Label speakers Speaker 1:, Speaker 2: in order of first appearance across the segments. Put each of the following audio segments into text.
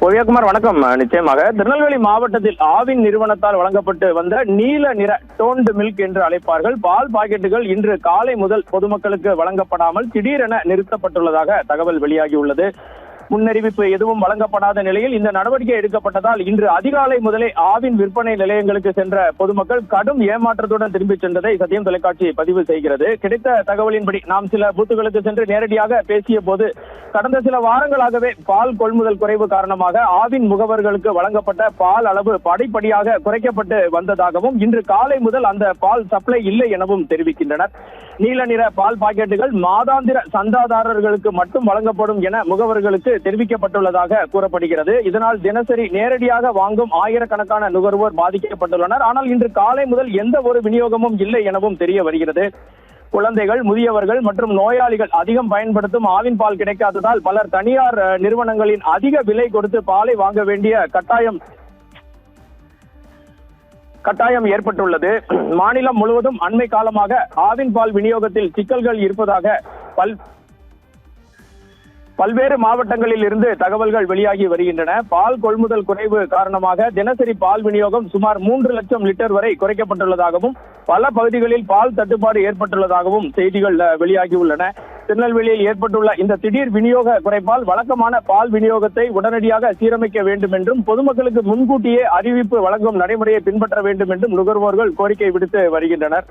Speaker 1: ஓவியகுமார் வணக்கம். நிச்சயமாக திருநெல்வேலி மாவட்டத்தில் ஆவின் நிறுவனத்தால் வழங்கப்பட்டு வந்த நீல நிற டோன்டு மில்க் என்று அழைப்பார்கள் பால் பாக்கெட்டுகள் இன்று காலை முதல் பொதுமக்களுக்கு வழங்கப்படாமல் திடீரென நிறுத்தப்பட்டுள்ளதாக தகவல் வெளியாகியுள்ளது. முன்னறிவிப்பு எதுவும் வழங்கப்படாத நிலையில் இந்த நடவடிக்கை எடுக்கப்பட்டதால் இன்று அதிகாலை முதலே ஆவின் விற்பனை நிலையங்களுக்கு சென்ற பொதுமக்கள் கடும் ஏமாற்றத்துடன் திரும்பிச் சென்றதை சத்தியம் தொலைக்காட்சி பதிவு செய்கிறது. கிடைத்த தகவலின்படி நாம் சில பூத்துகளுக்கு சென்று நேரடியாக பேசிய போது கடந்த சில வாரங்களாகவே பால் கொள்முதல் குறைவு காரணமாக ஆவின் முகவர்களுக்கு வழங்கப்பட்ட பால் அளவு படிப்படியாக குறைக்கப்பட்டு வந்ததாகவும் இன்று காலை முதல் அந்த பால் சப்ளை இல்லை எனவும் தெரிவிக்கின்றனர். நீல நிற பால் பாக்கெட்டுகள் மாதாந்திர சந்தாதாரர்களுக்கு மட்டும் வழங்கப்படும் என முகவர்களுக்கு தெரிவிக்கப்பட்டுள்ளதாக கூறப்படுகிறது. இதனால் தினசரி நேரடியாக வாங்கும் ஆயிரக்கணக்கான நுகர்வோர் பாதிக்கப்பட்டுள்ளனர். ஆனால் இன்று காலை முதல் எந்த ஒரு விநியோகமும் இல்லை எனவும் தெரிய வருகிறது. குழந்தைகள், முதியவர்கள் மற்றும் நோயாளிகள் அதிகம் பயன்படுத்தும் ஆவின் பால் கிடைக்காததால் பலர் தனியார் நிறுவனங்களின் அதிக விலை கொடுத்து பாலை வாங்க வேண்டிய கட்டாயம் ஏற்பட்டுள்ளது. மாநிலம் முழுவதும் அண்மை காலமாக ஆவின் பால் விநியோகத்தில் சிக்கல்கள் இருப்பதாக பல்வேறு மாவட்டங்களில் இருந்து தகவல்கள் வெளியாகி வருகின்றன. பால் கொள்முதல் குறைவு காரணமாக தினசரி பால் விநியோகம் சுமார் 3 லட்சம் லிட்டர் வரை குறைக்கப்பட்டுள்ளதாகவும் பல பகுதிகளில் பால் தட்டுப்பாடு ஏற்பட்டுள்ளதாகவும் செய்திகள் வெளியாகியுள்ளன. திருநெல்வேலியில் ஏற்பட்டுள்ள இந்த திடீர் விநியோக குறைப்பால் வழக்கமான பால் விநியோகத்தை உடனடியாக சீரமைக்க வேண்டும் என்றும் பொதுமக்களுக்கு முன்கூட்டியே அறிவிப்பு வழங்கும் நடைமுறையை பின்பற்ற வேண்டும் என்றும் நுகர்வோர்கள் கோரிக்கை விடுத்து வருகின்றனர்.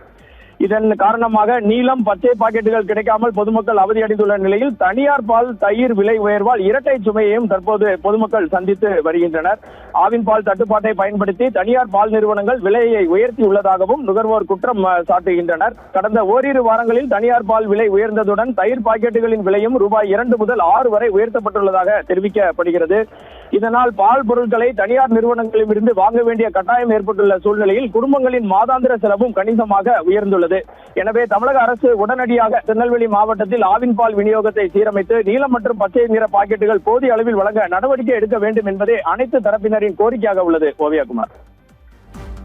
Speaker 1: இதன் காரணமாக நீலம், பச்சை பாக்கெட்டுகள் கிடைக்காமல் பொதுமக்கள் அவதியடைந்துள்ள நிலையில் தனியார் பால், தயிர் விலை உயர்வால் இரட்டை சுமையையும் தற்போது பொதுமக்கள் சந்தித்து வருகின்றனர். ஆவின் பால் தட்டுப்பாட்டை பயன்படுத்தி தனியார் பால் நிறுவனங்கள் விலையை உயர்த்தியுள்ளதாகவும் நுகர்வோர் குற்றம் சாட்டுகின்றனர். கடந்த ஓரிரு வாரங்களில் தனியார் பால் விலை உயர்ந்ததுடன் தயிர் பாக்கெட்டுகளின் விலையும் ரூபாய் 2 முதல் 6 வரை உயர்த்தப்பட்டுள்ளதாக தெரிவிக்கப்படுகிறது. இதனால் பால் பொருட்களை தனியார் நிறுவனங்களிலிருந்து வாங்க வேண்டிய கட்டாயம் ஏற்பட்டுள்ள சூழ்நிலையில் குடும்பங்களின் மாதாந்திர செலவும் கணிசமாக உயர்ந்துள்ளது. எனவே தமிழக அரசு உடனடியாக திருநெல்வேலி மாவட்டத்தில் ஆவின் பால் விநியோகத்தை சீரமைத்து நீலம் மற்றும் பச்சை நிற பாக்கெட்டுகள் போதிய அளவில் வழங்க நடவடிக்கை எடுக்க வேண்டும் என்பதே அனைத்து தரப்பினரின் கோரிக்கையாக உள்ளது. ஓவியகுமார்.